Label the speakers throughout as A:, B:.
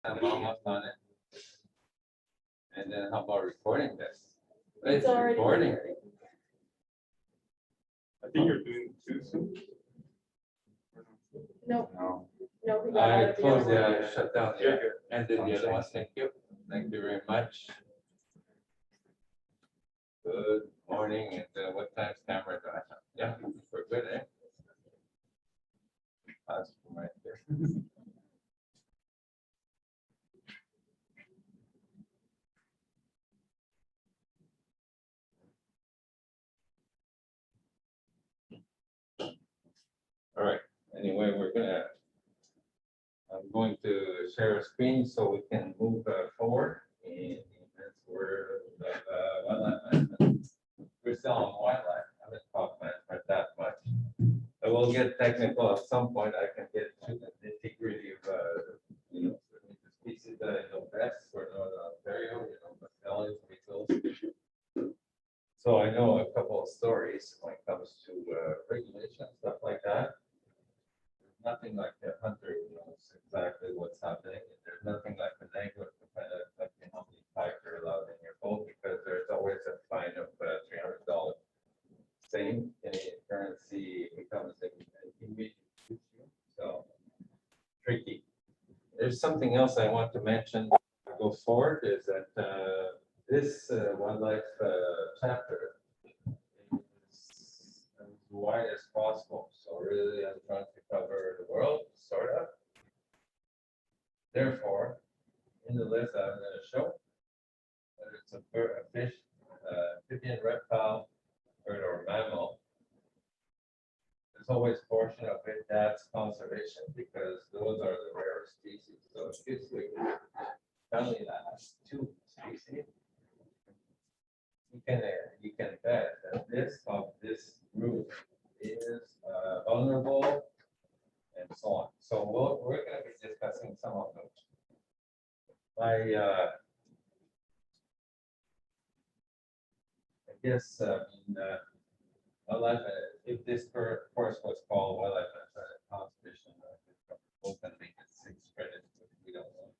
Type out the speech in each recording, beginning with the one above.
A: I'm almost on it. And then how about recording this?
B: It's already
A: recording.
B: recording.
C: I think you're doing too soon.
B: No,
A: No.
B: no, we got out
A: I
B: of the
A: closed,
B: other
A: yeah,
B: one.
A: I shut down,
C: You're
A: yeah,
C: good.
A: and then the other one, thank you. Thank you very much. Good morning, and what time's camera do I have? Yeah, we're good, eh? That's right there. All right, anyway, I'm going to share a screen so we can move forward. And that's where wildlife management. We're still on wildlife, I haven't talked management that much. I will get technical at some point. I can get to the nitty-gritty of, the species that I know best for Northern Ontario, Mascalis, weasels. So I know a couple of stories when it comes to regulation, stuff like that. There's nothing like the hunter who knows exactly what's happening. And there's nothing like the angler to find out exactly how many pike are allowed in your boat, because there's always a fine of $300. Same Canadian currency becomes an immediate issue. So tricky. There's something else I want to mention. Go forward is that this wildlife chapter is as wide as possible. So really, I'm trying to cover the world, sort of. Therefore, in the list I'm going to show, whether it's a bird, a fish, amphibian, reptile, bird, or mammal, there's always a portion of it that's conservation, because those are the rare species. So if you family that has two species, you can bet that this group is vulnerable and so on. So we're going to be discussing some of those. I guess wildlife, if this course was called wildlife conservation, both going to make it 6 credits, but we don't know.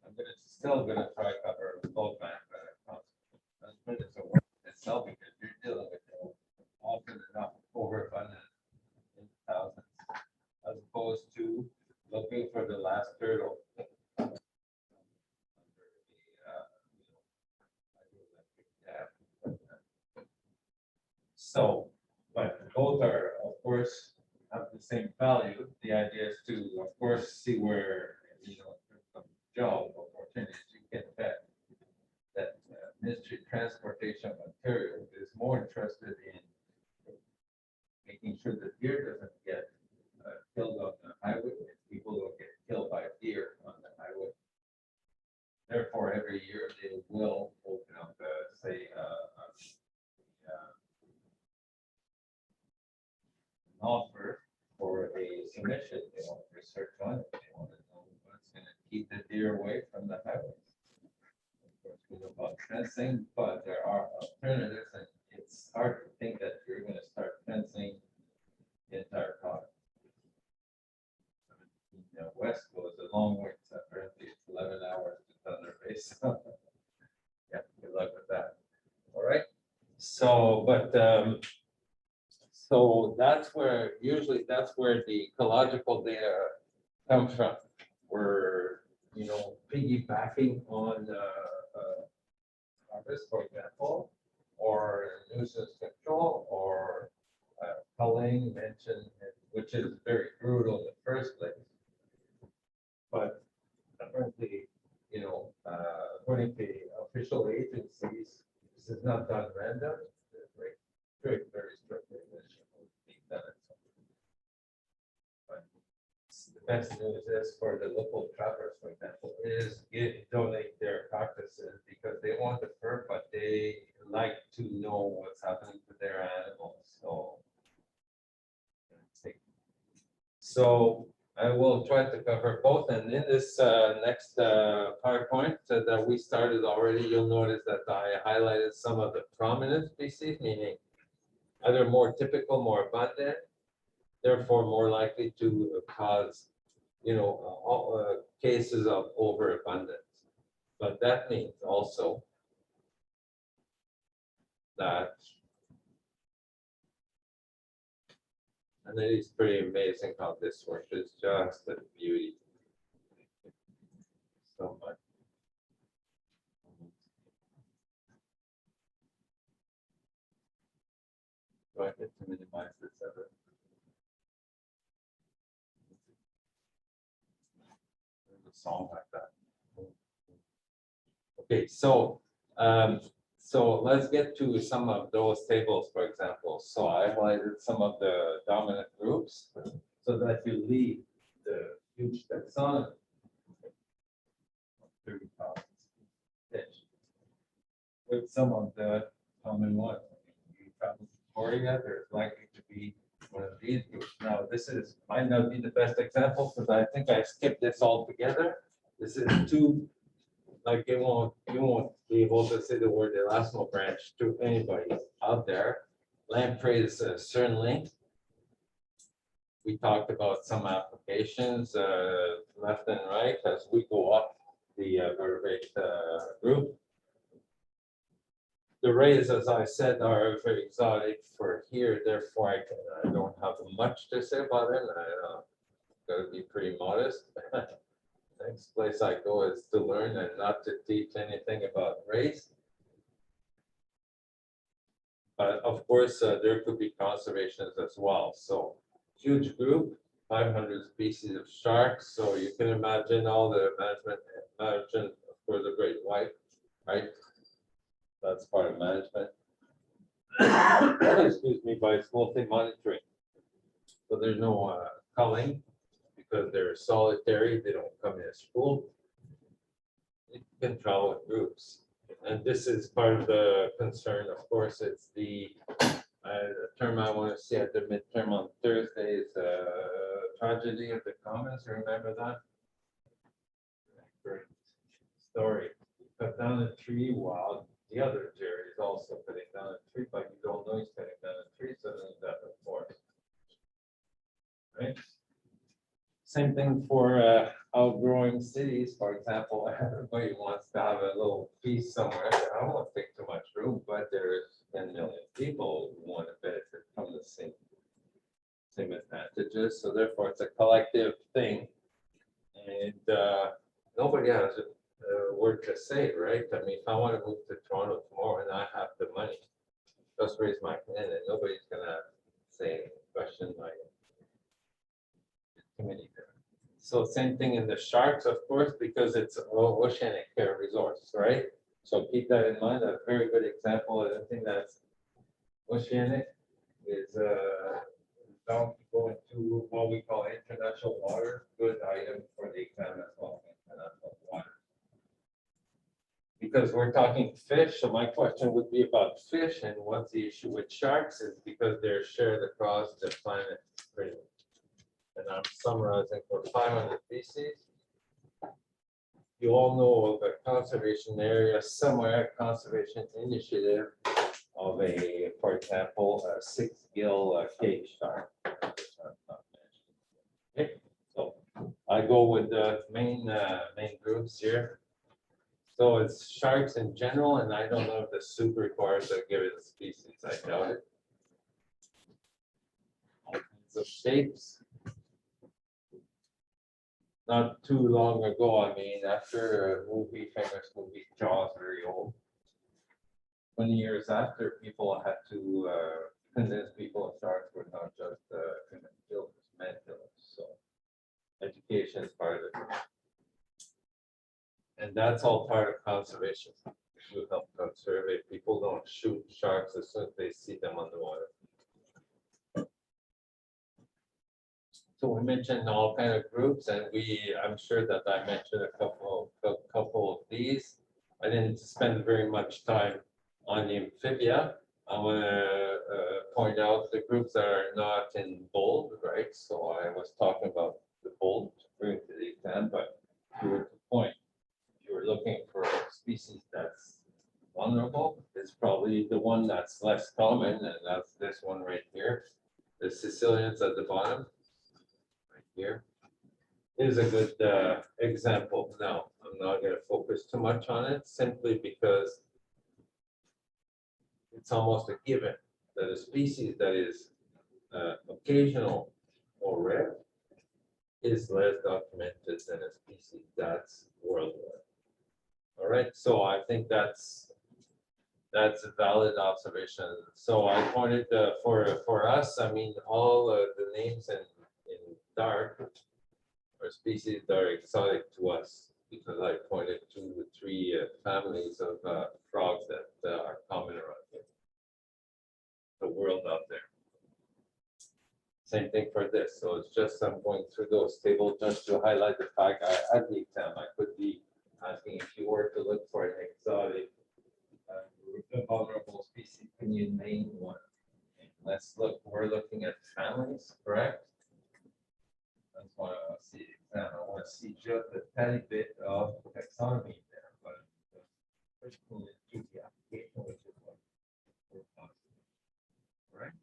A: I'm still gonna try to cover both man conservation. It's a work itself, because you're dealing with often enough overabundant in thousands, as opposed to looking for the last turtle. So, but both are, of course, have the same value. The idea is to, of course, see where, some job opportunities you can bet that Ministry of Transportation of Ontario is more interested in making sure that deer doesn't get killed on the highway, and people don't get killed by deer on the highway. Therefore, every year they will open up, say, an offer for a submission. They want research on it. They want to know what's going to keep the deer away from the highways. Of course, we know about fencing, but there are alternatives, and it's hard to think that you're going to start fencing the entire product. West goes a long way. So apparently, it's 11 hours to Thunder Base. Yeah, good luck with that. All right. So, but so that's where the ecological data comes from. We're piggybacking on harvest, for example, or nuisance control, or culling mentioned, which is very brutal in the first place. But apparently, according to official agencies, this is not done random. There's very strict regulation being done. But the best news is for the local trappers, for example, is donate their carcasses, because they want the fur, but they like to know what's happening to their animals. So I will try to cover both, and in this next PowerPoint that we started already, you'll notice that I highlighted some of the prominent species, meaning either more typical, more abundant, therefore more likely to cause all cases of overabundance. But that means also that, and it is pretty amazing how this works. It's just a beauty. So much. Do I get to minimize this ever? There's a song like that. Okay, so let's get to some of those tables, for example. So I highlighted some of the dominant groups so that you leave the huge taxonomy. With some of the common ones. You travel to Korea, there's likely to be one of these groups. Now, might not be the best example because I think I skipped this altogether. This is too, like you won't be able to say the word elasmo branch to anybody out there. Lampreys, certainly. We talked about some applications left and right as we go up the vertebrate group. The rays, as I said, are very exotic for here, therefore I don't have much to say about it. I gotta be pretty modest. Next place I go is to learn and not to teach anything about race. But of course, there could be conservations as well. So huge group, 500 species of sharks. So you can imagine all the management for the great white, right? That's part of management. Excuse me, by multi monitoring. So there's no culling because they're solitary, they don't come in a school. You can travel in groups. And this is part of the concern, of course, it's the term I want to see at the midterm on Thursday is tragedy of the commons, remember that? Great story. Cut down a tree while the other Jerry is also cutting down a tree, but you don't know he's cutting down a tree, so then that's a forest. Right? Same thing for outgrowing cities, for example, everybody wants to have a little piece somewhere. I don't want to take too much room, but there's 10 million people who want to benefit from the same advantages. So therefore, it's a collective thing, and nobody has a word to say, right? I mean, if I want to move to Toronto tomorrow and I have the money, just raise my hand, and nobody's gonna say question my committee there. So same thing in the sharks, of course, because it's an oceanic resource, right? So keep that in mind. A very good example of anything that's oceanic is donkey going to what we call international water. Good item for the exam as well, international water. Because we're talking fish, so my question would be about fish, and what's the issue with sharks is because they're shared across the planet pretty much. And I'm summarizing for 500 species. You all know of a conservation area somewhere, conservation initiative of a, for example, a 6-gill cage shark. Okay, so I go with the main groups here. So it's sharks in general, and I don't know if the soup requires to give it a species. I doubt it. All kinds of shapes. Not too long ago, I mean, after a famous movie, Jaws, very old. 20 years after, people had to convince people sharks were not just human killers, man killers. So education is part of it. And that's all part of conservation. To help conserve it. People don't shoot sharks as soon as they see them underwater. So we mentioned all kind of groups, and I'm sure that I mentioned a couple of these. I didn't spend very much time on the amphibia. I want to point out the groups that are not in bold, right? So I was talking about the bold to bring to the exam, but you were to point. If you were looking for a species that's vulnerable, it's probably the one that's less common, and that's this one right here. The Sicilians at the bottom. Here. is a good example. Now, I'm not gonna focus too much on it simply because it's almost a given that a species that is occasional or rare is less documented than a species that's worldwide. All right, so I think that's a valid observation. So I pointed for us, I mean, all the names in dark are species that are exotic to us because I pointed to 3 families of frogs that are common around here, the world out there. Same thing for this. So it's just I'm going through those tables just to highlight the fact I had the exam. I could be asking if you were to look for an exotic vulnerable species, can you name one? Let's look. We're looking at families, correct? That's what I want to see. I want to see just a tiny bit of taxonomy there, but first we'll do the application, which is what we're talking about, right?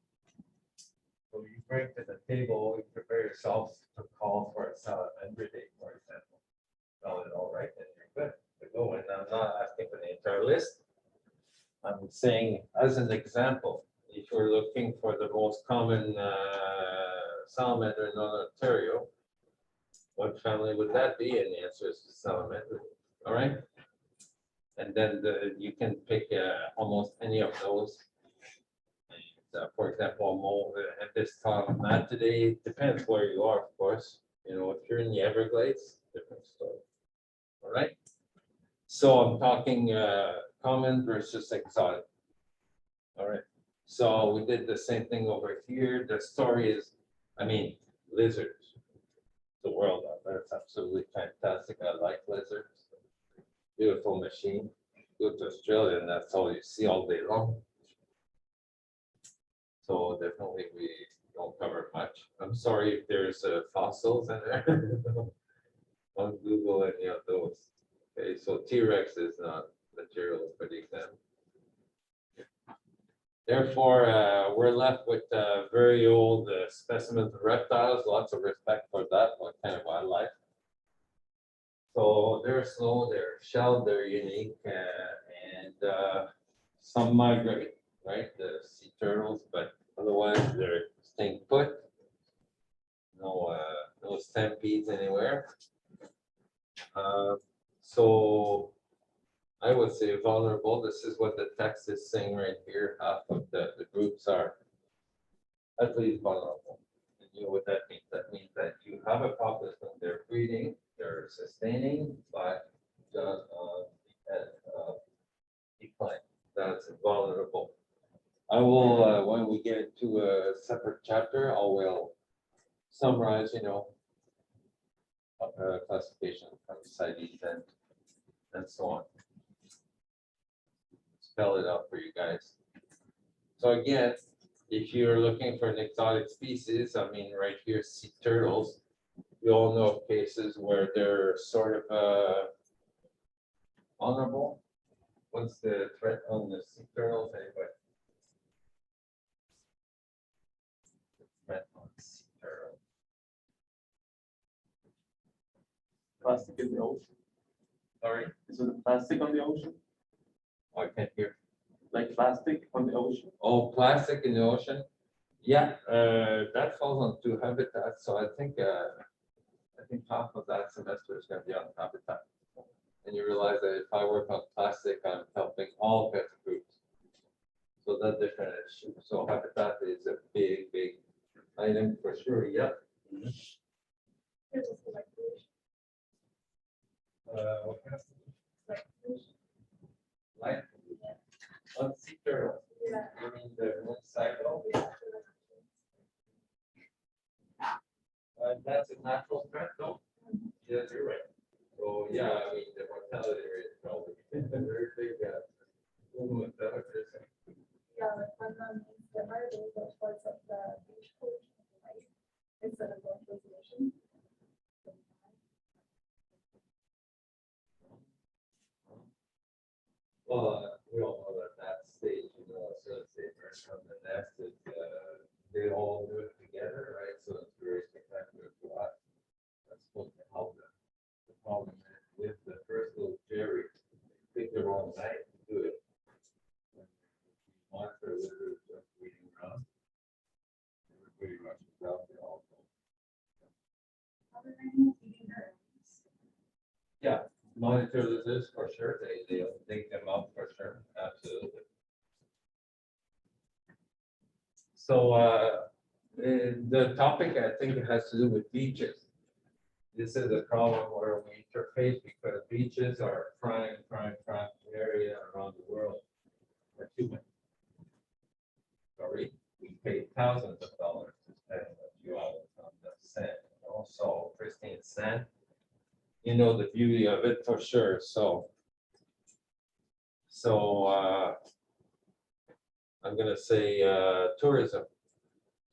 A: So you bring to the table, you prepare yourself to call for a salamander day, for example. Spell it all right, then you're good to go. And I'm not asking for the entire list. I'm saying as an example, if you're looking for the most common salamander in Northern Ontario, what family would that be? And the answer is salamander. All right. And then you can pick almost any of those. For example, mole at this time, not today, depends where you are, of course. You know, if you're in the Everglades, different story. All right. So I'm talking common versus exotic. All right. So we did the same thing over here. The story is, I mean, lizards. The world out there, it's absolutely fantastic. I like lizards. Beautiful machine. Go to Australia and that's all you see all day long. So definitely we don't cover much. I'm sorry if there's fossils in there. Don't Google any of those. Okay, so T-Rex is not material for the exam. Therefore, we're left with very old specimens of reptiles. Lots of respect for that, what kind of wildlife. So they're slow, they're shelled, they're unique, and some migrate, right? The sea turtles, but otherwise they're staying put. No, no stampedes anywhere. So I would say vulnerable. This is what the text is saying right here. Half of the groups are at least vulnerable. And you know what that means? That means that you have a population, they're breeding, they're sustaining, but decline. That's vulnerable. I will, when we get into a separate chapter, I will summarize, you know, classification from CITES and so on. Spell it out for you guys. So again, if you're looking for an exotic species, I mean, right here, sea turtles, we all know of cases where they're sort of vulnerable. What's the threat on the sea turtles anyway? Threat on sea turtles.
C: Plastic in the ocean.
A: Sorry,
C: Is it plastic on the ocean?
A: oh, I can't hear.
C: Like plastic on the ocean?
A: Oh, plastic in the ocean? Yeah, that falls on 2 habitats. So I think half of that semester is going to be on habitat. And you realize that if I work on plastic, I'm helping all kinds of groups. So that's different issue. So habitat is a big, big item for sure. Yep. What kind of life? On sea turtle. You mean the moon cycle? That's a natural threat, though. Yes, you're right. So yeah, I mean the mortality rate is probably very big. Movement that occurs.
B: Yeah, like when the hurricane goes towards like the beach coast, right? Instead of going towards the ocean.
A: Well, we all know that stage, you know, so it's from the nest, they all do it together, right? So it's very spectacular to watch. That's supposed to pretty much is out there also.
B: Other than feeding her.
A: Yeah, monitor this for sure, they'll take them out for sure, absolutely. So, the topic, I think it has to do with beaches. This is a problem where we interface because beaches are prime area around the world for human. Sorry, we pay thousands of dollars to spend a few hours on the sand, also pristine sand. You know the beauty of it for sure, so. I'm gonna say, tourism.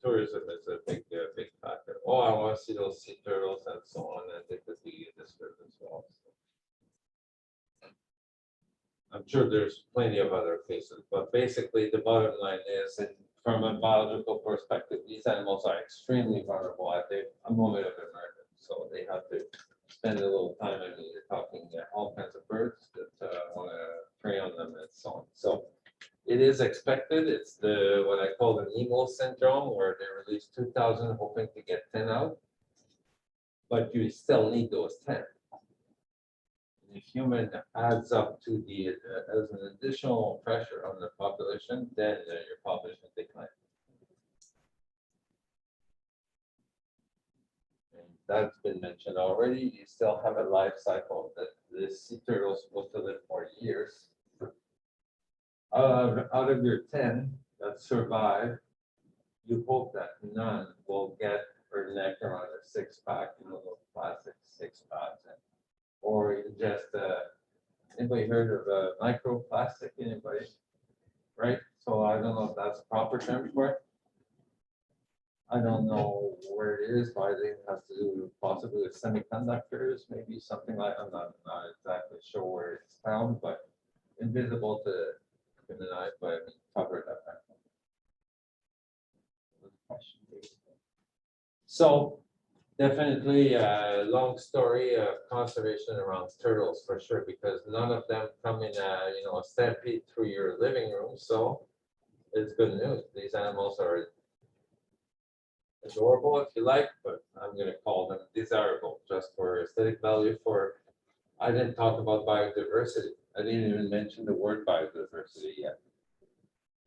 A: Tourism is a big factor. Oh, I want to see those sea turtles and so on, and they could be disturbed as well. I'm sure there's plenty of other cases, but basically the bottom line is, and from a biological perspective, these animals are extremely vulnerable at a moment of emergence. So they have to spend a little time, I mean, you're talking all kinds of birds that want to prey on them and so on. So it is expected. It's what I call the Nemo syndrome, where they release 2,000 hoping to get 10 out. But you still need those 10. If human adds up to the as an additional pressure on the population, then your population declines. And that's been mentioned already. You still have a life cycle that the sea turtle is supposed to live for years. Out of your 10 that survive, you hope that none will get her neck around a six-pack, those plastic six-packs, or just anybody heard of microplastic? Anybody? Right? So I don't know if that's a proper term for it. I don't know where it is, but I think it has to do possibly with semiconductors, maybe something like. I'm not exactly sure where it's found, but invisible to the eye, but I mean, covered up. So definitely a long story of conservation around turtles for sure, because none of them come in a stampede through your living room. So it's good news. These animals are adorable if you like, but I'm going to call them desirable just for aesthetic value. I didn't talk about biodiversity. I didn't even mention the word biodiversity yet.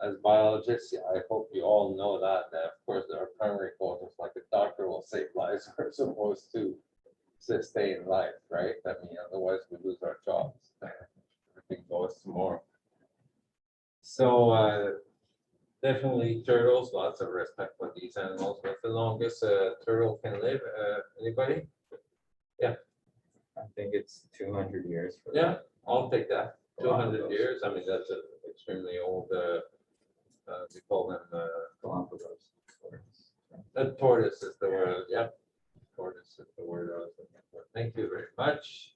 A: As biologists, I hope you all know that of course our primary goal is like a doctor will save lives, we're supposed to sustain life, right? I mean, otherwise we lose our jobs. Everything goes tomorrow. So definitely turtles, lots of respect for these animals. What's the longest a turtle can live? Anybody?
D: I think it's 200 years. For
A: Yeah, I'll take that. 200
D: Galapagos.
A: years. I mean, that's an extremely old. We call them
D: Galapagos.
A: tortoise is the word. Yep, tortoise is the word I was looking for. Thank you very much.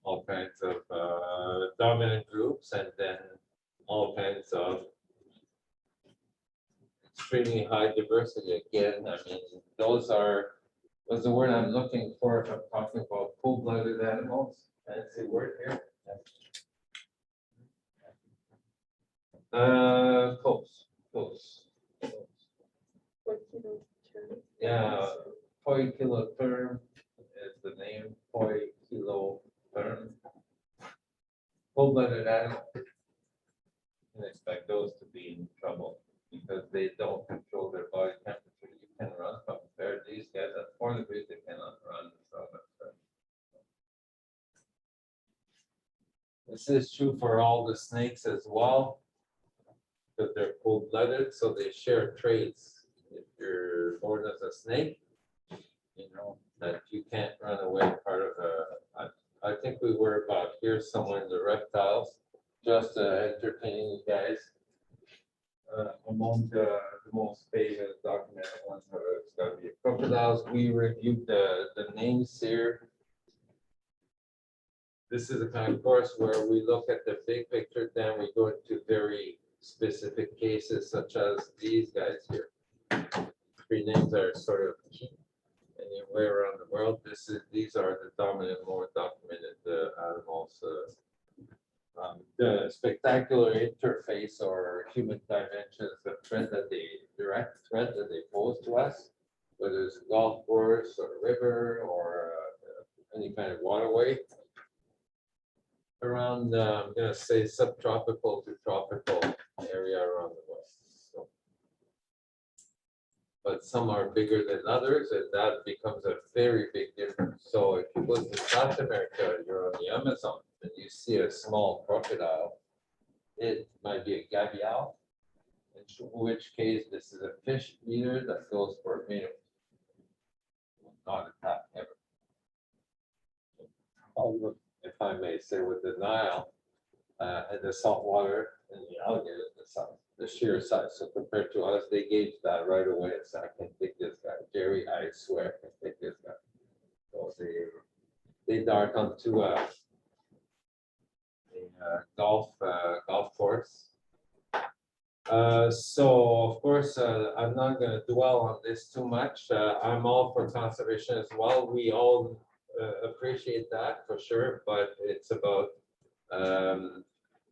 A: All kinds of dominant groups, and then all kinds of extremely high diversity. Again, I mean, those was the word I'm looking for if I'm talking about full-blooded animals. Fancy word here. Close. Yeah, poikilotherm is the name. Poikilotherm. Full-blooded animal. You can expect those to be in trouble because they don't control their body temperature. You can run from there. These guys at 4 degrees, they cannot run from it. This is true for all the snakes as well, because they're cold-blooded, so they share traits. If you're born as a snake, you know that you can't run away. Part of I think we were about here somewhere in the reptiles, just entertaining you guys. Among the most famous documented ones, it's got to be crocodiles. We reviewed the names here. This is a kind of course where we look at the big picture, then we go into very specific cases, such as these guys here. 3 names are sort of key anywhere around the world. These are the dominant, more documented animals. The spectacular interface or human dimensions, the threat that they, direct threat that they pose to us, whether it's a golf course or a river or any kind of waterway. Around, I'm gonna say subtropical to tropical area around the west. So, but some are bigger than others, and that becomes a very big difference. So if you go to South America, you're on the Amazon, and you see a small crocodile, it might be a gavial, in which case this is a fish eater that goes for meals. Will not attack ever. If I may say, with the Nile and the salt water and the alligator, the sheer size. So compared to us, they gauge that right away. It's I can take this guy, Jerry. I swear, I can take this guy. So they dart onto a golf course. So of course, I'm not going to dwell on this too much. I'm all for conservation as well. We all appreciate that for sure, but it's about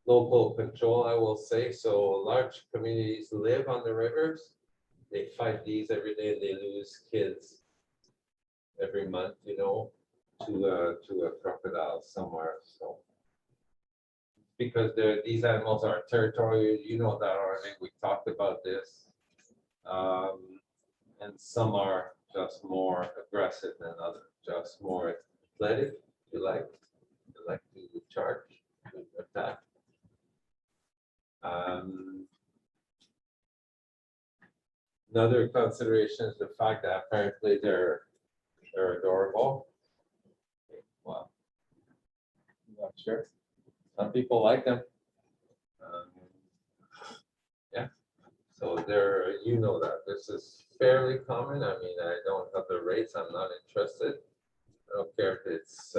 A: local control, I will say. So large communities live on the rivers. They fight these every day, and they lose kids every month, you know, to a crocodile somewhere. So because these animals are territorial, you know that already. We talked about this, and some are just more aggressive than others. Just more athletic, if you like. You like to charge, to attack. Another consideration is the fact that apparently they're adorable. Well, I'm not sure. Some people like them. Yeah. So they're, you know that this is fairly common. I mean, I don't have the rates. I'm not interested. I don't care if it's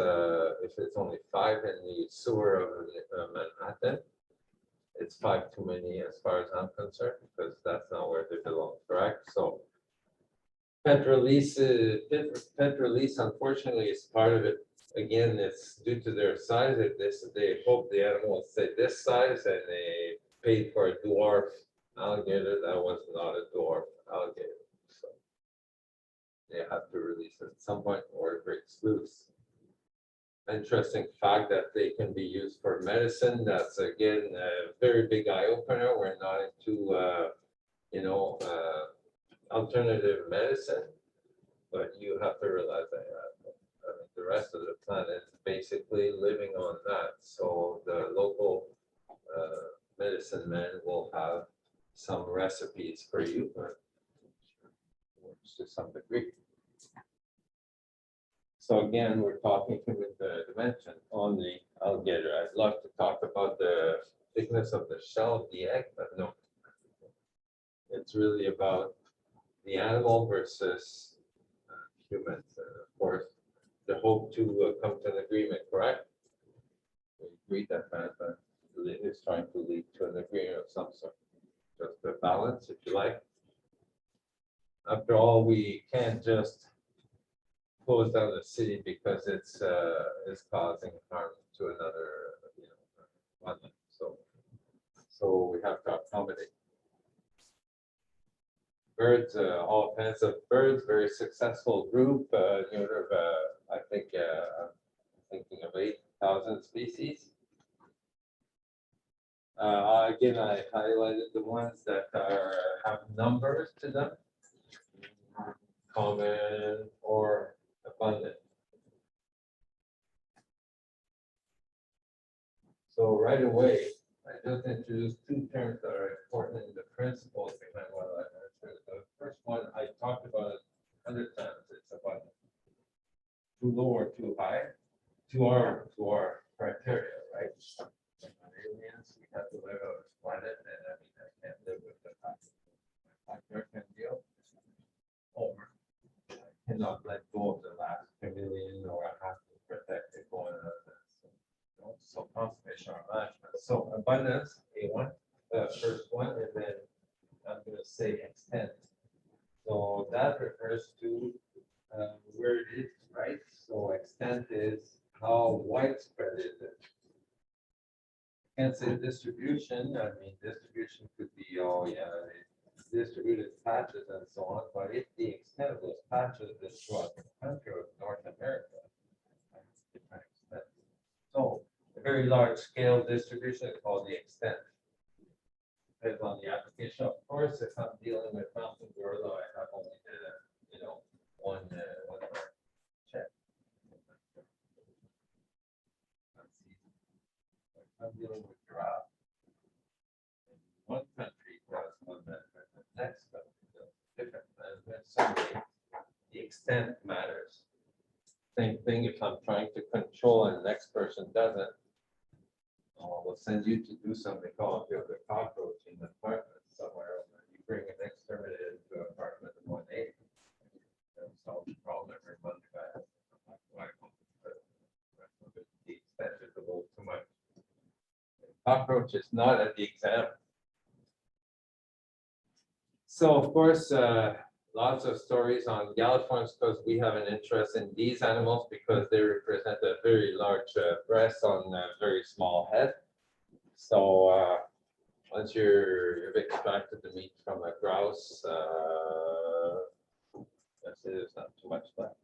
A: only 5 in the sewer of Manhattan. It's 5 too many as far as I'm concerned, because that's not where they belong, correct? So pet release, unfortunately, is part of it. Again, it's due to their size. They hope the animal will stay this size, and they paid for a dwarf alligator that was not a dwarf alligator. So they have to release it at some point or it breaks loose. Interesting fact that they can be used for medicine. That's again a very big eye opener. We're not into alternative medicine, but you have to realize that the rest of the planet is basically living on that. So the local medicine men will have some recipes for you, but works to some degree. So again, we're talking with the dimension on the alligator. I'd love to talk about the thickness of the shell of the egg, but no. It's really about the animal versus humans. Of course, the hope to come to an agreement, correct? We agree that management is trying to lead to an agreement of some sort. Just a balance, if you like. After all, we can't just close down the city because it's causing harm to another, wetland. So we have to accommodate. Birds, all kinds of birds, very successful group. I think I'm thinking of 8,000 species. Again, I highlighted the ones that have numbers to them, common or abundant. So right away, I just introduced 2 terms that are important in the principles behind wildlife management. The first one I talked about it 100 times. It's abundant. Too low or too high, to our criteria, right? Aliens, we have to live on this planet, and I mean, I can't live with the American deal. Or I cannot let go of the last chameleon, or I have to protect it going on. So conservation or management. So abundance, A1, first one, and then I'm going to say extent. So that refers to where it is, right? So extent is how widespread is it? Can't say distribution. I mean, distribution could be, oh yeah, distributed patches and so on, but if the extent of those patches is throughout the country of North America, that's different extent. So a very large scale distribution is called the extent. Depends on the application. Of course, if I'm dealing with mountain gorilla, I have only one check. I'm dealing with giraffe. One country does one measurement, the next country does different. And in some ways, the extent matters. Same thing if I'm trying to control and the next person doesn't. We'll send you to do something called build a cockroach in an apartment somewhere. You bring an exterminator to an apartment in 180. That'll solve the problem every month. The extent is a little too much. Cockroach is not at the exam. So of course, lots of stories on Galliforms because we have an interest in these animals because they represent a very large breast on a very small head. So once you've extracted the meat from a grouse, that's it, there's not too much left.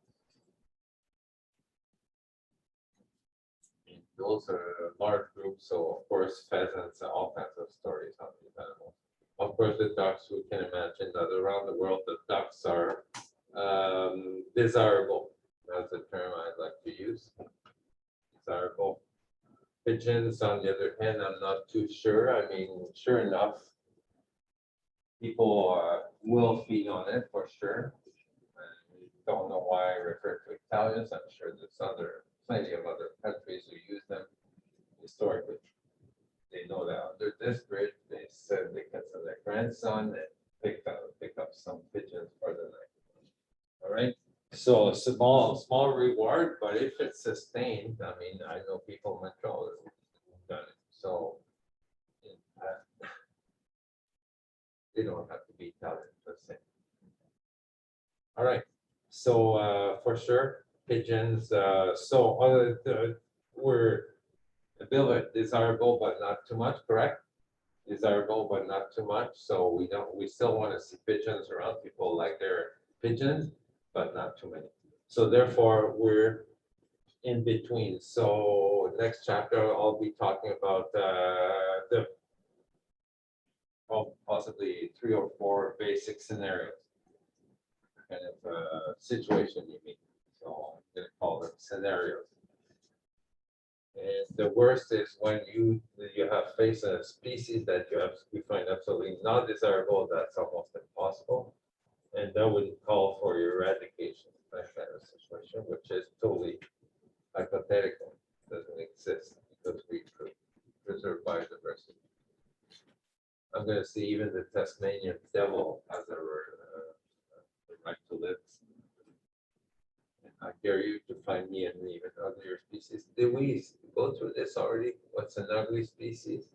A: Those are large groups, so of course pheasants and all kinds of stories on these animals. Of course, the ducks, we can imagine that around the world, the ducks are desirable. That's the term I'd like to use. Desirable. Pigeons, on the other hand, I'm not too sure. I mean, sure enough, people will feed on it for sure. I don't know why I refer to Italians. I'm sure there's plenty of other countries who use them historically. They know that under this bridge, they said because of their grandson, they pick up some pigeons for the night. All right. So a small reward, but if it's sustained, I mean, I know people in Montreal who've done it. So they don't have to be Italian per se. All right. So for sure, pigeons. We're a bit desirable, but not too much, correct? Desirable, but not too much. So we still want to see pigeons around. People like their pigeons, but not too many. So therefore, we're in between. So next chapter, I'll be talking about possibly 3 or 4 basic scenarios, kind of situation you mean. So I'm going to call them scenarios. And the worst is when you have faced a species that you find absolutely not desirable. That's almost impossible, and that would call for your eradication. That kind of situation, which is totally hypothetical, doesn't exist because we preserve biodiversity. I'm going to see even the Tasmanian devil has a right to live. I dare you to find me an even uglier species. Did we go through this already? What's an ugly species?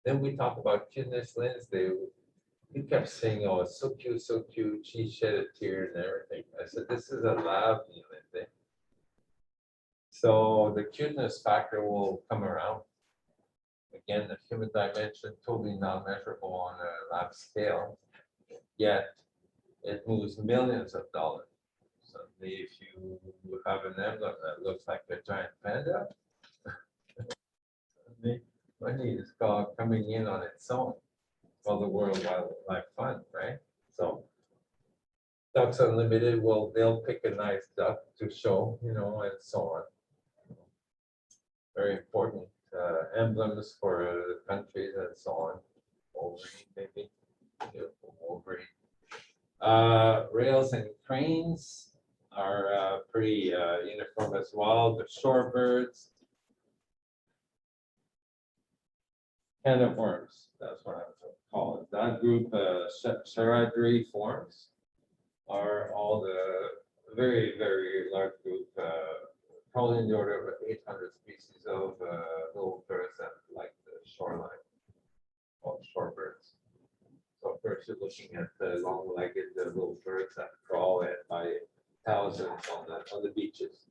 A: Then we talk about cuteness lens. You kept saying, "Oh, it's so cute." She shed a tear and everything. I said, "This is a lab, Lindsay." So the cuteness factor will come around. Again, the human dimension totally not measurable on a lab scale, yet it moves millions of dollars. So if you have an emblem that looks like a giant panda, the money is coming in on its own for the World Wildlife Fund, right? So Ducks Unlimited they'll pick a nice duck to show, and so on. Very important emblems for the countries and so on. Wolverine, maybe. Beautiful Wolverine. Rails and cranes are pretty uniform as well. The shorebirds, can of worms, that's what I would call it. That group, Charadrius forms, are all the very, very large group, probably in the order of 800 species of little birds that like the shoreline, called shorebirds. So first you're looking at the long-legged little birds that crawl by thousands on the beaches.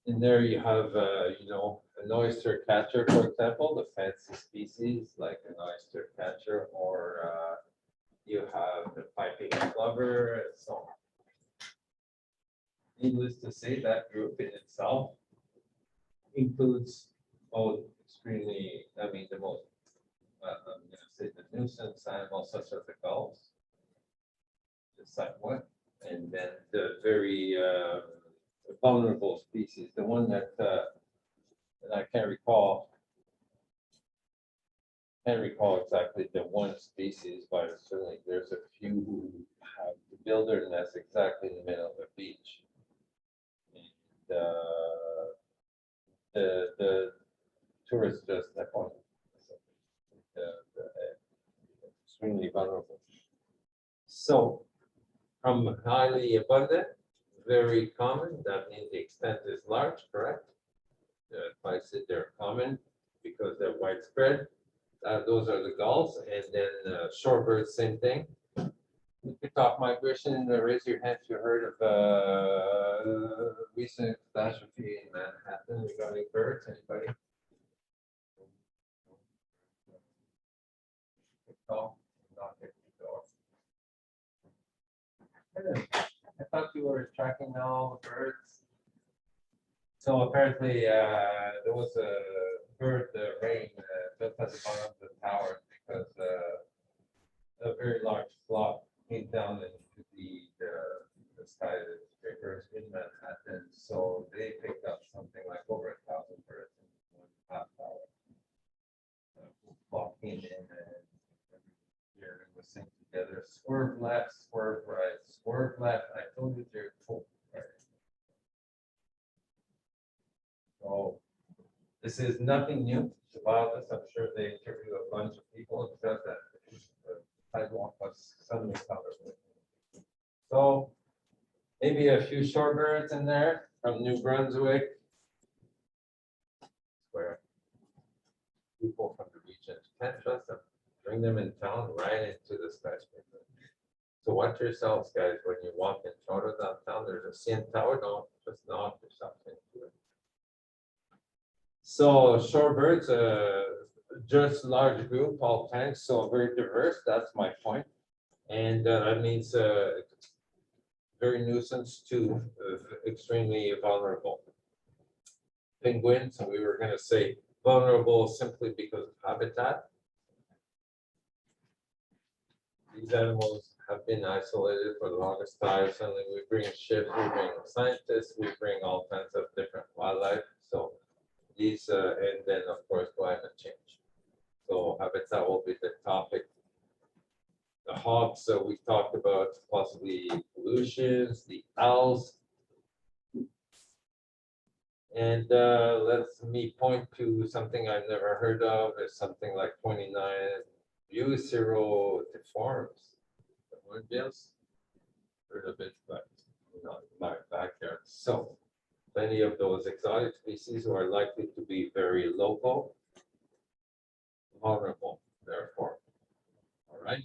A: In there you have, a an oyster catcher, for example, the fancy species like an oyster catcher, or you have the piping plover and so on. Needless to say, that group in itself includes both extremely, I mean, the most, I'm gonna say the nuisance animals such as the gulls, the somewhat, and then the very vulnerable species, the one that I can't recall exactly the one species, but certainly there's a few who have to build their nest exactly in the middle of the beach. And, the tourists just step on it. Extremely vulnerable. So from highly abundant, very common, that means the extent is large, correct? If I said they're common because they're widespread, those are the gulls, and then shorebirds, same thing. You could talk migration, raise your hand if you heard of recent catastrophe in Manhattan regarding birds, anybody? Good call. Not good call. I thought you were tracking all the birds. So apparently, there was a bird rain just at the bottom of the tower because a very large flock came down into the sky that scrapers in Manhattan. So they picked up something like over 1,000 birds in 1.5 hours. The flock came in and every year it was synced together. Swerve left, swerve right, swerve left. I told you they're cool. So this is nothing new to wildlife. I'm sure they interviewed a bunch of people. It says that the sidewalk was suddenly covered with. So maybe a few shorebirds in there from New Brunswick, where people from the region can't trust them. Bring them in town, right into the skyscraper. So watch yourselves, guys, when you walk in Toronto downtown. There's a CN Tower. Don't just knock yourself into it. So shorebirds, just large group, all kinds, so very diverse. That's my point, and that means very nuisance to extremely vulnerable. Penguins, and we were going to say vulnerable simply because of habitat. These animals have been isolated for the longest time. Suddenly we bring ships, we bring scientists, we bring all kinds of different wildlife. So these, and then of course climate change. So habitat will be the topic. The hawks, so we talked about possibly pollutions, the owls. And let's me point to something I've never heard of. It's something like 29 Buceridiformes. The hornbills. Heard of it, but not in my backyard. So many of those exotic species who are likely to be very local, vulnerable, therefore. All right.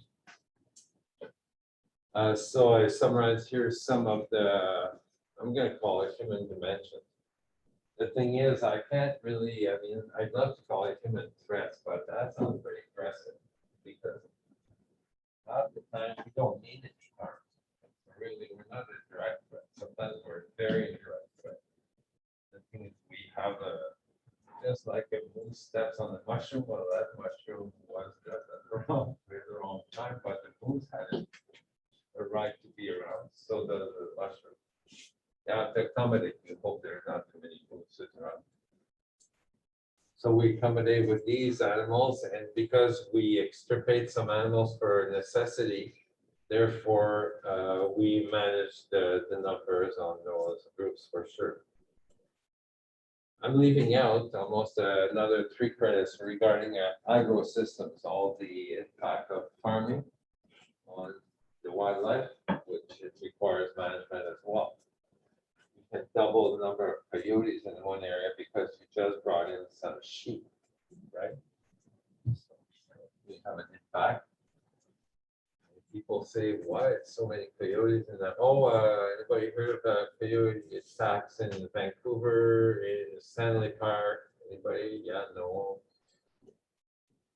A: So I summarize here some of the, I'm going to call it human dimension. The thing is, I can't really, I mean, I'd love to call it human threats, but that sounds pretty aggressive because half the time we don't need any harm. Really, we're not a direct threat. Sometimes we're very indirect threat. The thing is, we have just like a moose steps on the mushroom, well, that mushroom was just at the wrong time, but the moose had a right to be around. So the mushroom. Yeah, to accommodate, we hope there are not too many mooses around. So we accommodate with these animals, and because we extirpate some animals for necessity, therefore we manage the numbers on those groups for sure. I'm leaving out almost another 3 credits regarding agrosystems, all the impact of farming on the wildlife, which it requires management as well. You can double the number of coyotes in one area because you just brought in some sheep, right? So we have an impact. People say, why so many coyotes in that? Oh, anybody heard of coyote attacks in Vancouver, in Stanley Park, Anybody? Yeah, no.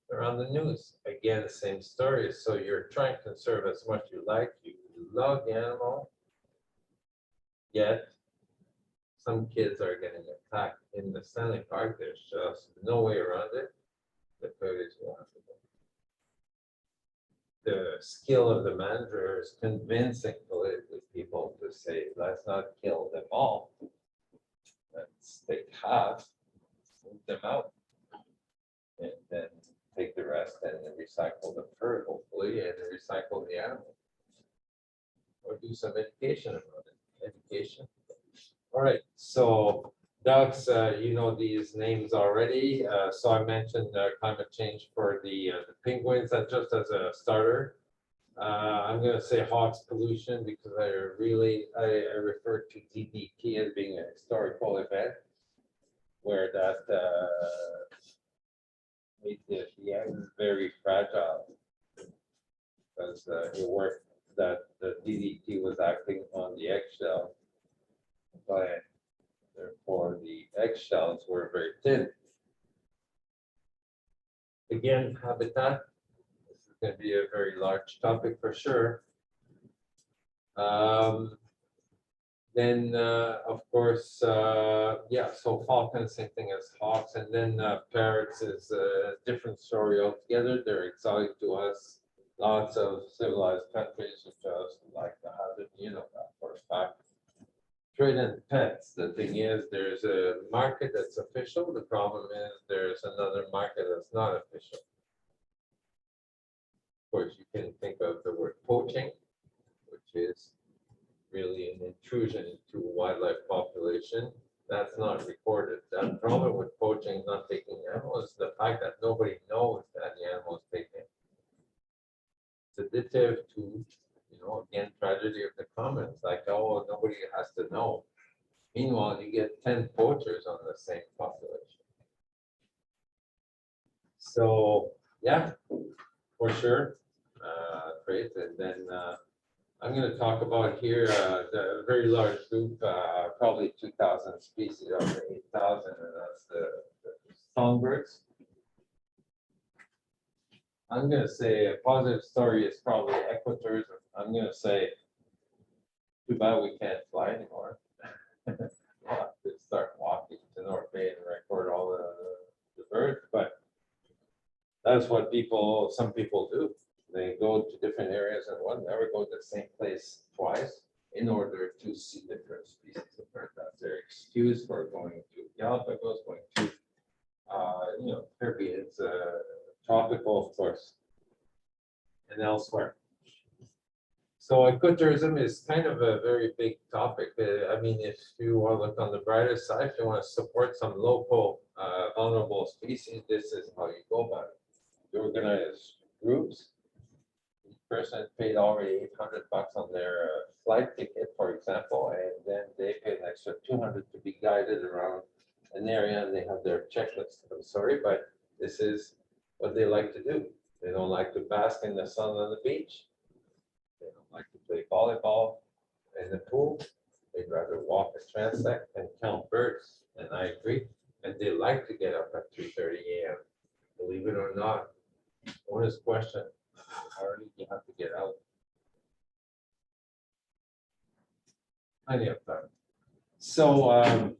A: They're on the news. Again, same story. So you're trying to conserve as much you like. You love the animal. Yet some kids are getting attacked in the Stanley Park. There's just no way around it. The police will have to go. The skill of the manager is convincing politically people to say, let's not kill them all. Let's take half, move them out, and then take the rest and then recycle the fur, hopefully, and recycle the animal. Or do some education about it, education. All right, so ducks, you know these names already. So I mentioned climate change for the penguins, that just as a starter. I'm gonna say hawks pollution because I refer to DDT as being a historical event where that made the egg very fragile because it worked that the DDT was acting on the eggshell, but therefore the eggshells were very thin. Again, habitat. This is going to be a very large topic for sure. Then, of course, yeah, so falcons, same thing as hawks, and then parrots is a different story altogether. They're exotic to us. Lots of civilized countries who just like to have it, you know, that for a fact. Trade in pets. The thing is, there's a market that's official. The problem is there's another market that's not official. Of course, you can think of the word poaching, which is really an intrusion into wildlife population. That's not recorded. The problem with poaching, not taking animals, is the fact that nobody knows that the animal is taken. It's additive to, you know, again, tragedy of the commons, like, oh, nobody has to know. Meanwhile, you get 10 poachers on the same population. So, yeah, for sure, great. And then I'm going to talk about here the very large group, probably 2,000 species of the 8,000, and that's the songbirds. I'm going to say a positive story is probably equatourism. I'm going to say, too bad we can't fly anymore. We'll have to start walking to North Bay and record all the birds, but that's what some people do. They go to different areas and one never go to the same place twice in order to see different species of birds. That's their excuse for going to Galapagos, going to, you know, Caribbean's tropical, of course, and elsewhere. So ecotourism is kind of a very big topic. I mean, if you want to look on the brighter side, if you want to support some local vulnerable species, this is how you go about it. You organize groups. Each person paid already $800 on their flight ticket, for example, and then they pay an extra $200 to be guided around an area, and they have their checklist. I'm sorry, but this is what they like to do. They don't like to bask in the sun on the beach. They don't like to play volleyball in the pool. They'd rather walk a transect and count birds. And I agree. And they like to get up at 3:30 a.m. Believe it or not. Honest question. How early do you have to get out? Plenty of time. So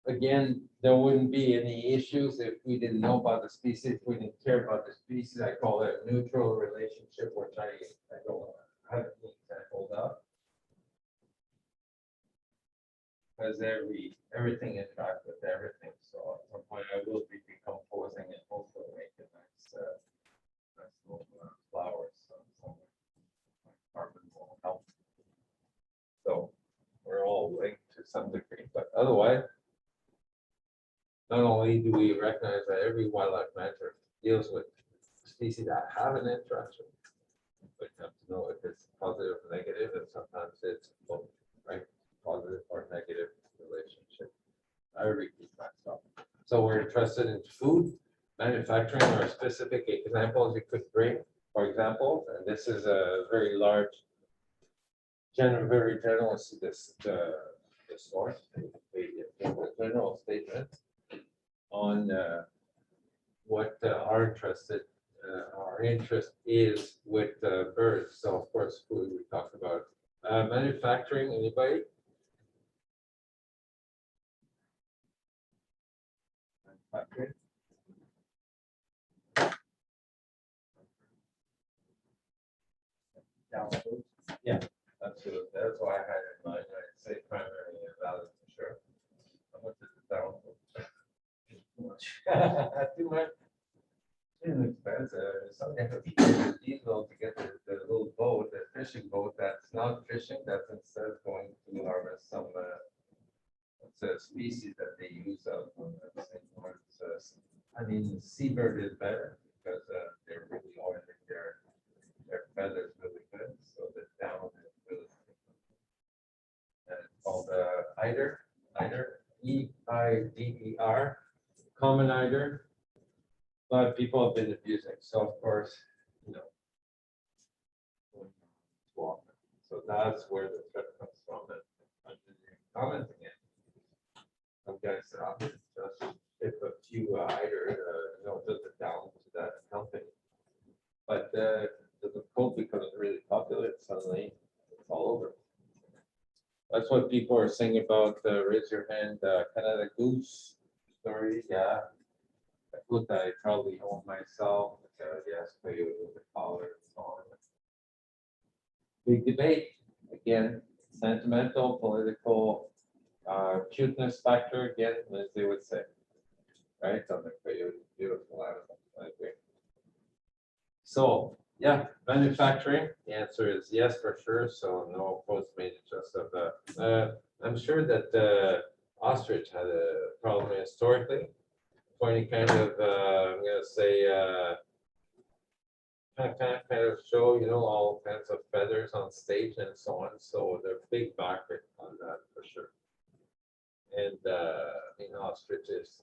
A: again, there wouldn't be any issues if we didn't know about the species, if we didn't care about the species. I call it a neutral relationship, which I don't have an example of. Because everything interacts with everything. So at some point I will be decomposing and hopefully make a nice little flowers. So carbon will help. So we're all linked to some degree, but otherwise, not only do we recognize that every wildlife manager deals with species that have an interaction, but you have to know if it's positive or negative, and sometimes it's both, right? Positive or negative relationship. I repeat myself. So we're interested in food, manufacturing, or specific examples you could bring, for example, and this is a very large, very general, this source, the general statement. on what our interest is with birds. So of course, food we talked about. Manufacturing, anybody? Manufacturing? Yeah, absolutely. That's why I had it in mind. I'd say primary and valid for sure. How much is it down? Too much. Too much. It's expensive. Something to pay diesel to get the little boat, the fishing boat that's not fishing, that's instead going to harvest some what's a species that they use out on the St. Lawrence. I mean, seabird is better because they're really oily. Their feathers really good, so the down is really thick. And it's called eider, EIDER, common eider. But people have been abusing, so of course, you know. Too often. So that's where the threat comes from, and I'm just commenting it. Some guys said, "I'll just if a few eider, does it down to that company." But the code becomes really popular, suddenly it's all over. That's what people are saying about raise your hand, Canada Goose story, yeah. I put I probably own myself, yes, coyote with the collar and so on. Big debate, again, sentimental, political, cuteness factor, again, as they would say. Right, on the coyote, beautiful animal, I agree. So, yeah, manufacturing, the answer is yes, for sure, so no postmate just of that. I'm sure that ostrich had a problem historically. For any kind of, I'm gonna say, kind of show, all kinds of feathers on stage and so on. So they're big market on that for sure. And ostriches,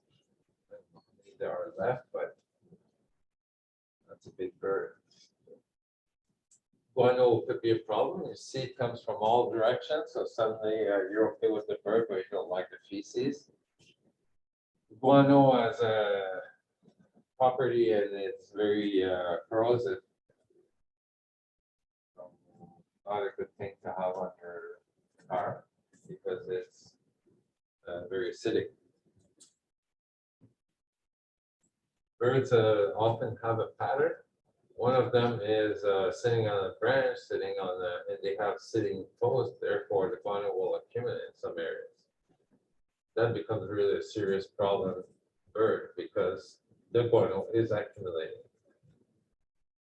A: there are left, but that's a big bird. Guano could be a problem. You see, it comes from all directions. So suddenly you're okay with the bird, but you don't like the feces. Guano as a property, and it's very corrosive. Not a good thing to have on your car because it's very acidic. Birds often have a pattern. One of them is sitting on a branch, and they have sitting toes. Therefore, the guano will accumulate in some areas. That becomes really a serious problem bird because the guano is accumulating.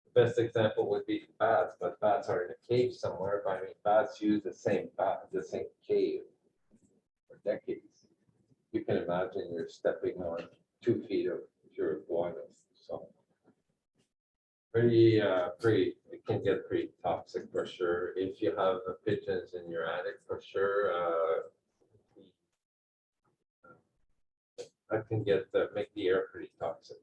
A: The best example would be bats, but bats are in a cave somewhere. But I mean, bats use the same cave for decades. You can imagine you're stepping on 2 feet of pure guano. So it can get pretty toxic for sure. If you have pigeons in your attic, for sure. That can make the air pretty toxic.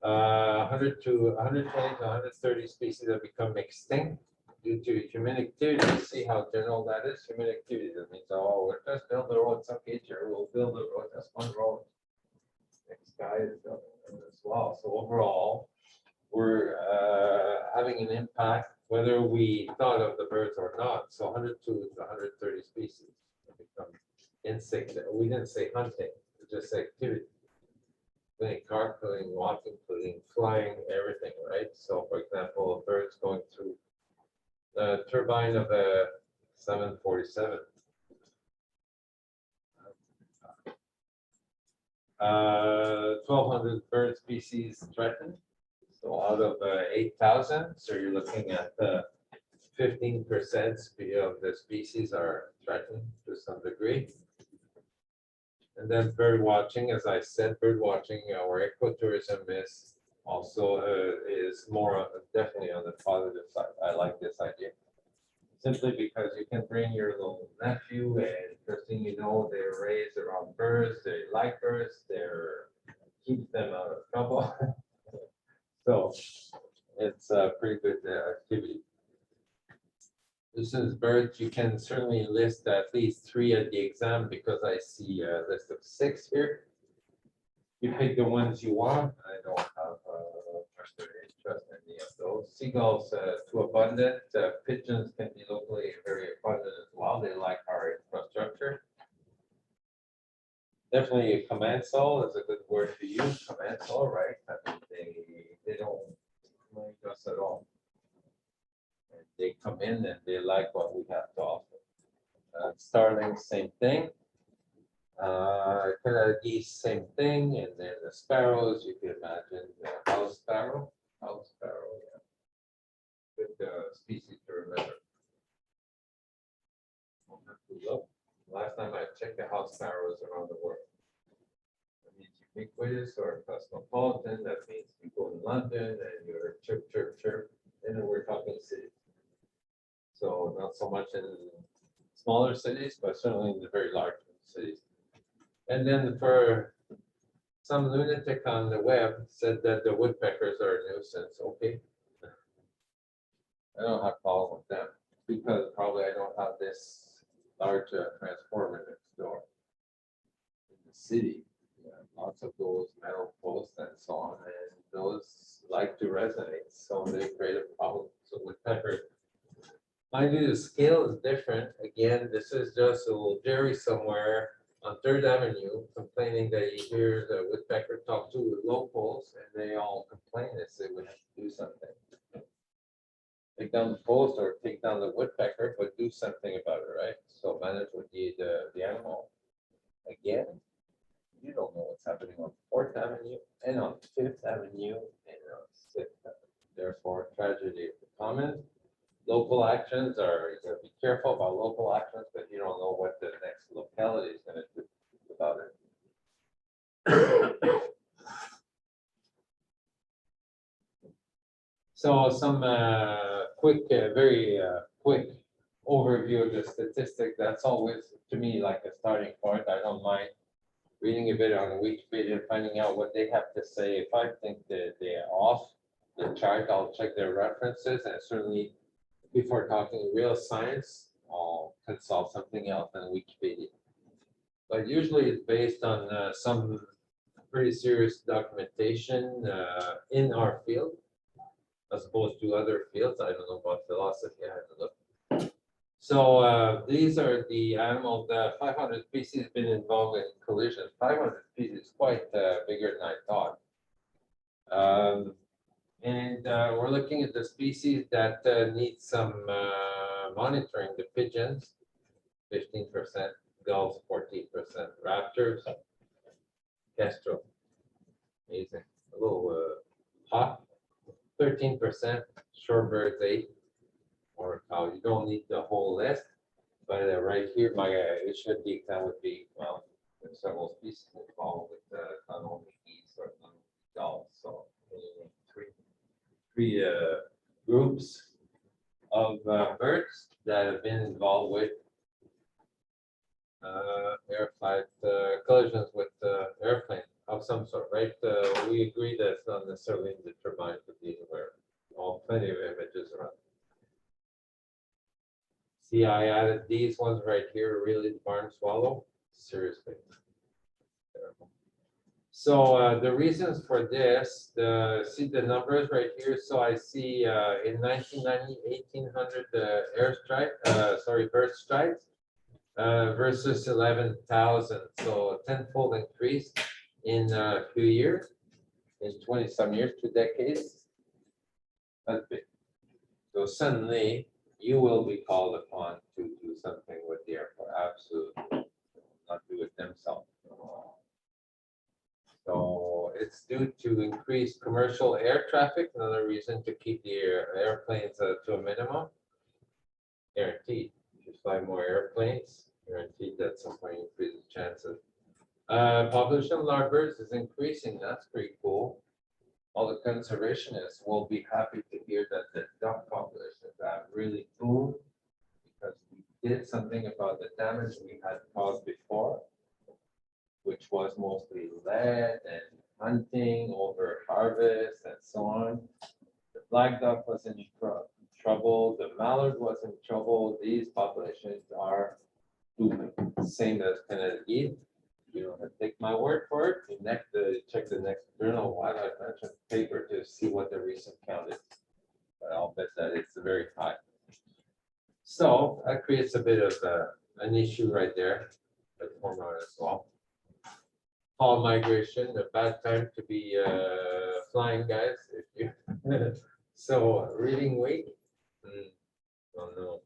A: 100 to 120 to 130 species have become extinct due to human activity. See how general that is? Human activity. That means, we're just build the road. It's okay, Jerry. We'll build the road. That's one road. Next guy is building it as well. So overall, we're having an impact whether we thought of the birds or not. So 102 to 130 species have become insect. We didn't say hunting, we just say activity. Including carpooling, walking, including flying, everything, right? So for example, birds going through the turbine of a 747. 1,200 bird species threatened. So out of 8,000, so you're looking at 15% of the species are threatened to some degree. And then bird watching, as I said, bird watching or ecotourism is also is more definitely on the positive side. I like this idea. Simply because you can bring your little nephew, and first thing you know, they're raised around birds, they like birds, keeps them out of trouble. So it's a pretty good activity. This is birds. You can certainly list at least 3 at the exam because I see a list of 6 here. You pick the ones you want. I don't have much interest in any of those. Seagulls too abundant. Pigeons can be locally very abundant as well. They like our infrastructure. Definitely commensal is a good word to use. Commensal, right? I mean, they don't like us at all. And they come in and they like what we have to offer. Starling, same thing. Canada geese, same thing, and then the sparrows, you can imagine the house sparrow, yeah. Good species to remember. I'll have to look. Last time I checked, the house sparrows around the world. That means ubiquitous or cosmopolitan, that means you go to London and you're chirp, chirp, chirp, and then we're talking cities. So not so much in smaller cities, but certainly in the very large cities. And then for some lunatic on the web said that the woodpeckers are a nuisance. Okay. I don't have a problem with them because probably I don't have this large transformer next door. In the city, yeah, lots of those metal posts and so on, and those like to resonate, so they create a problem. So woodpecker, mind you, the scale is different. Again, this is just a little Jerry somewhere on Third Avenue complaining that you hear the woodpecker talk to locals and they all complain and say we have to do something. Take down the post or take down the woodpecker, but do something about it, right? So manage with the animal. Again, you don't know what's happening on Fourth Avenue and on Fifth Avenue and on Sixth Avenue. Therefore, tragedy of the commons. Local actions are, you gotta be careful about local actions, but you don't know what the next locality is gonna do about it. So some quick, very quick overview of the statistic. That's always, to me, like a starting point. I don't mind reading a bit on Wikipedia, finding out what they have to say. If I think that they're off the chart, I'll check their references, and certainly before talking real science, I'll consult something else than Wikipedia. But usually it's based on some pretty serious documentation in our field, as opposed to other fields. I don't know about philosophy, I have to look. So these are the animals, the 500 species been involved in collisions. 500 species is quite bigger than I thought. And we're looking at the species that need some monitoring. The pigeons, 15%, gulls, 14%, raptors, kestrel, amazing, a little hawk, 13%, shorebirds, 8%, or cow. You don't need the whole list, but right here, my the example would be, well, there's several species involved with not only geese or not only gulls, so three groups of birds that have been involved with air flight collisions with airplane of some sort, right? We agree that it's not necessarily in the turbines, but these were all plenty of images around. See, I added these ones right here, really the barn swallow, seriously. Terrible. So the reasons for this, see the numbers right here. So I see in 1990, 1,800 bird strikes versus 11,000. So a 10-fold increase in a few years, in 20 some years, 2 decades. That's big. So suddenly you will be called upon to do something with the airport. Absolutely, not do it themselves. So it's due to increased commercial air traffic, another reason to keep the airplanes to a minimum. Guaranteed. If you fly more airplanes, guaranteed that some point increases chances. Population of large birds is increasing. That's pretty cool. All the conservationists will be happy to hear that the duck populations have really boomed because we did something about the damage we had caused before, which was mostly lead and hunting over harvest and so on. The black duck was in trouble, the mallard was in trouble. These populations are booming, same as Canada geese. you don't have to take my word for it. You check the next Journal of Wildlife Management paper to see what the recent count is. But I'll bet that it's very high. So that creates a bit of an issue right there, but hormone as well. Fall migration, a bad time to be flying, guys. If you so reading week. Oh no,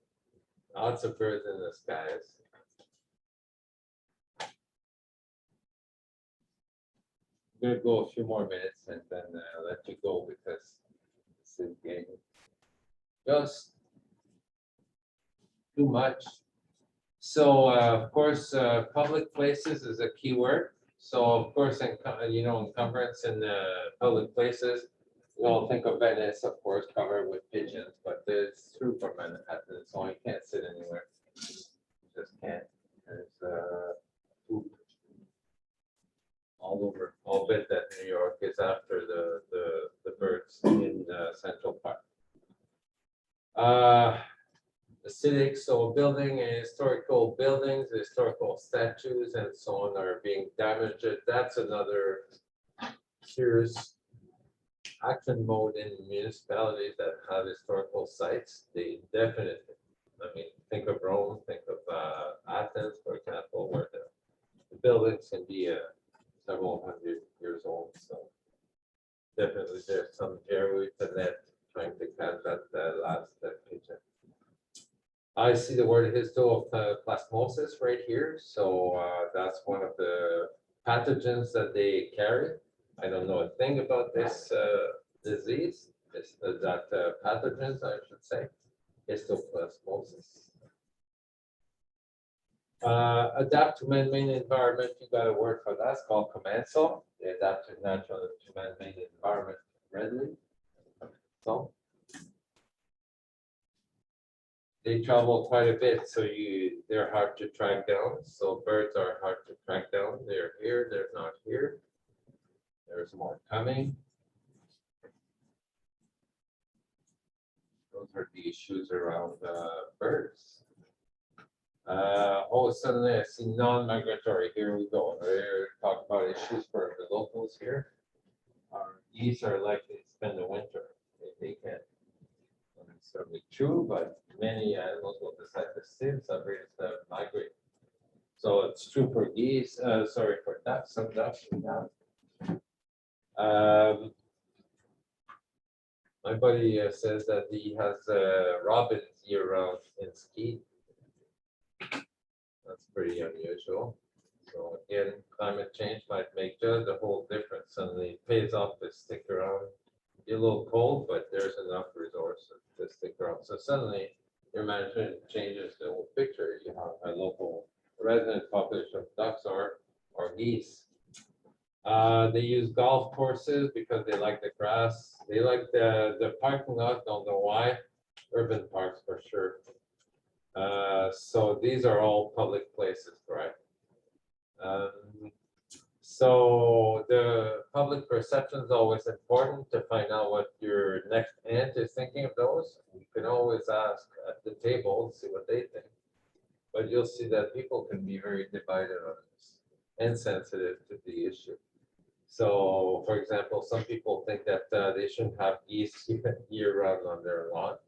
A: lots of birds in the skies. I'm gonna go a few more minutes and then let you go because this is getting just too much. So of course, public places is a key word. So of course, encumbrance in public places. We all think of Venice, of course, covered with pigeons, but it's true for Manhattan, so you can't sit anywhere. You just can't. There's poop all over. I'll bet that New York is after the birds in Central Park. Acidic, so building and historical buildings, historical statues and so on are being damaged. That's another serious action mode in municipalities that have historical sites. They definitely, think of Rome, think of Athens, for example, where the buildings can be several hundred years old. So definitely there's some Jerry Tonet trying to catch that last picture. I see the word histoplasmosis right here. So that's one of the pathogens that they carry. I don't know a thing about this disease. That pathogens, I should say, histoplasmosis. Adapt to man-made environment. You got a word for that. It's called commensal. They adapt to natural to man-made environment readily. So they travel quite a bit, so they're hard to track down. So birds are hard to track down. They're here. They're not here. There's more coming. Those are the issues around birds. Suddenly I see non-migratory. Here we go. We're talking about issues for the locals here. Our geese are likely to spend the winter if they can. It's certainly true, but many animals will decide to stay in some areas that migrate. So it's true for geese. Sorry for ducks. Some ducks and ducks. My buddy says that he has robins year-round in Ski. That's pretty unusual. So again, climate change might make just a whole difference. Suddenly it pays off to stick around. Be a little cold, but there's enough resources to stick around. So suddenly your management changes the whole picture. You have a local resident population of ducks or geese. They use golf courses because they like the grass. They like the parking lot, don't know why. Urban parks for sure. So these are all public places, correct? So the public perception is always important to find out what your next aunt is thinking of those. You can always ask at the table, see what they think. But you'll see that people can be very divided on this and sensitive to the issue. So, for example, some people think that they shouldn't have geese year-round on their lawn.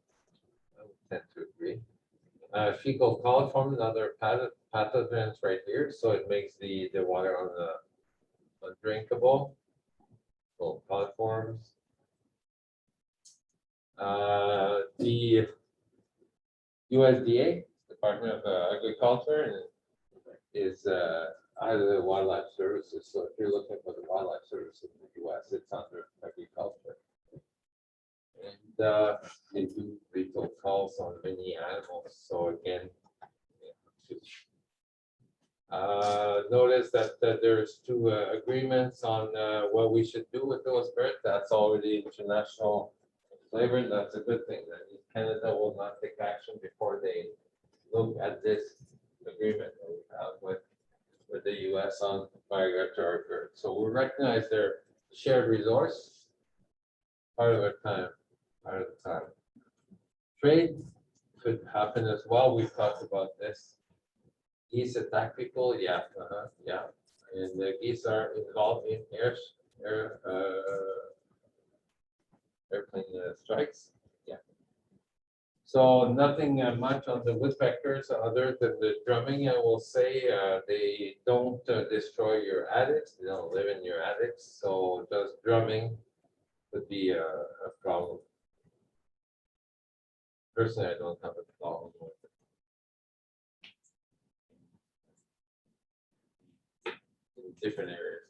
A: I would tend to agree. Fecal coliform, another pathogens right here, so it makes the water on the undrinkable. So coliforms. The USDA, Department of Agriculture, is either wildlife services. So if you're looking for the wildlife service in the US, it's under agriculture. And they do lethal calls on many animals. So again, notice that there's two agreements on what we should do with those birds. That's already international flavor. That's a good thing. That Canada will not take action before they look at this agreement that we have with the US on migratory birds. So we recognize their shared resource part of the time. Trade could happen as well. We've talked about this. Geese attack people, yeah, yeah. And the geese are involved in airplane strikes. Yeah. So nothing much on the woodpeckers other than the drumming. I will say they don't destroy your attics. They don't live in your attics. So just drumming could be a problem. Personally, I don't have a problem with it. In different areas.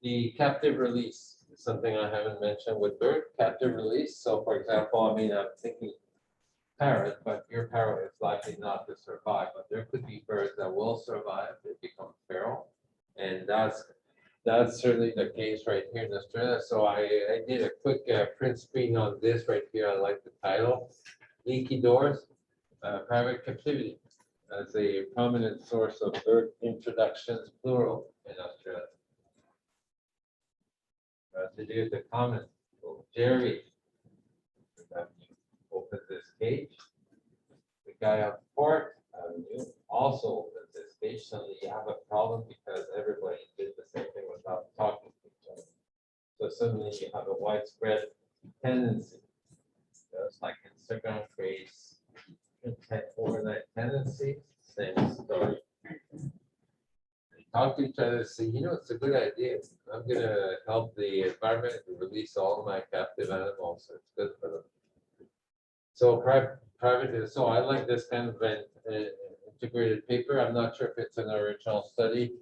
A: The captive release is something I haven't mentioned with bird captive release. So for example, I mean, I'm thinking parrot, but your parrot is likely not to survive, but there could be birds that will survive. They become feral. And that's certainly the case right here in Australia. So I did a quick print screen on this right here. I like the title, Leaky Doors, Private Captivity as a prominent source of bird introductions, plural, in Australia. To do the comment, so Jerry opens this cage. The guy up Port Avenue also opens this cage. Suddenly you have a problem because everybody did the same thing without talking to each other. So suddenly you have a widespread tendency. Just like Instagram creates overnight tendency, same story. Talk to each other, say, you know, it's a good idea. I'm gonna help the environment to release all of my captive animals. So it's good for them. So private, so I like this kind of an integrated paper. I'm not sure if it's an original study,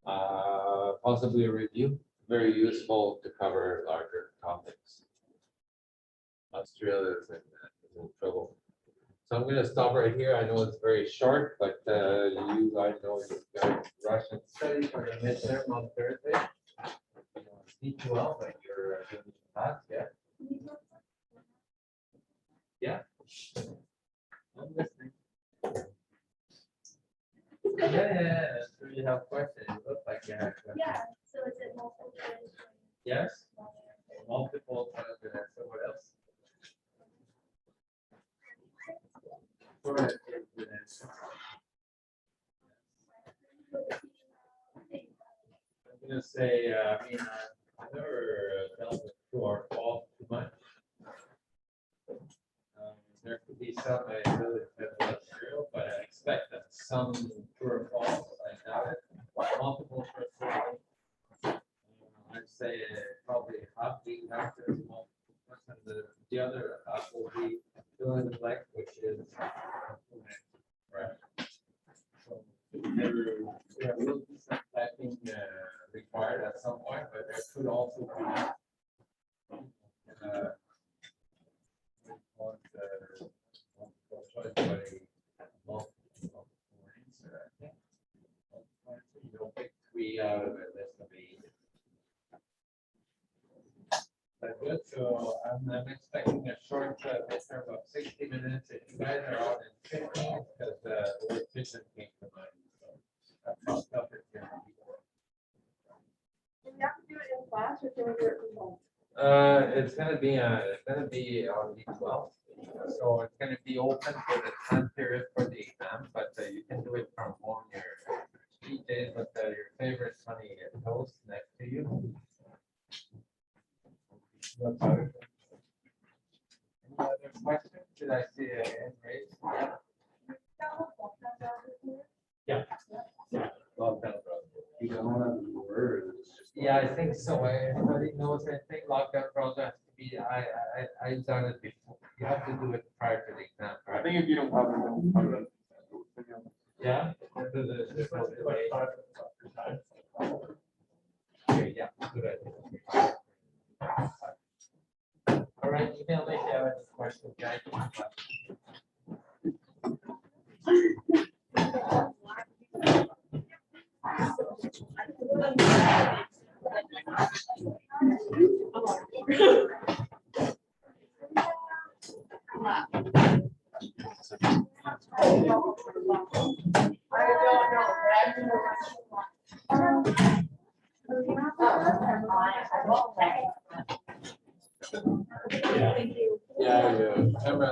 A: possibly a review. Very useful to cover larger topics. Australia is in trouble. So I'm going to stop right here. I know it's very short, but I know you've got Russian study for the midterm on Thursday. C2L, but you're doing class, yeah? Yeah. I'm listening. Yeah. So you have questions. It looks like you have questions.
B: Yeah, so is it multiple choice?
A: Yes? Multiple choice. So what else? Go ahead. I'm gonna say, I mean, I've never dealt with true or false too much. There could be some I really material, but I expect that some true or false. I doubt it. Multiple choice. I'd say probably half the answers, multiple choice, and the other half will be fill in the blank, which is right. So there will be some typing required at some point, but there could also be you don't pick 3 out of a list of 8. That's good. So I'm expecting a short midterm of 60 minutes. If you guys are out in 15, because the word vision came to mind. So that's how tough it's going to be.
B: Do we have to do it in class or can we do it from home?
A: It's gonna be on D12. So it's gonna be open for the time period for the exam, but you can do it from home. Your cheat days with your favorite honey toast next to you. Any other questions? Did I see a hand raised? Yeah. Yeah. Well done, brother.
E: You don't have the words.
A: Yeah, I think so. Everybody knows anything. Lockdown browser has to be. I've done it before. You have to do it prior to the exam.
C: I think if you don't have it,
A: Yeah. Okay, yeah, good idea. All right, email me if you have any questions, guys.
B: Thank you.
A: Yeah, camera.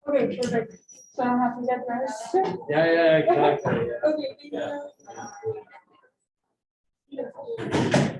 B: Okay, perfect. So I don't have to get dressed.
D: Yeah, exactly.
B: Okay, thank
D: Yeah.
B: you.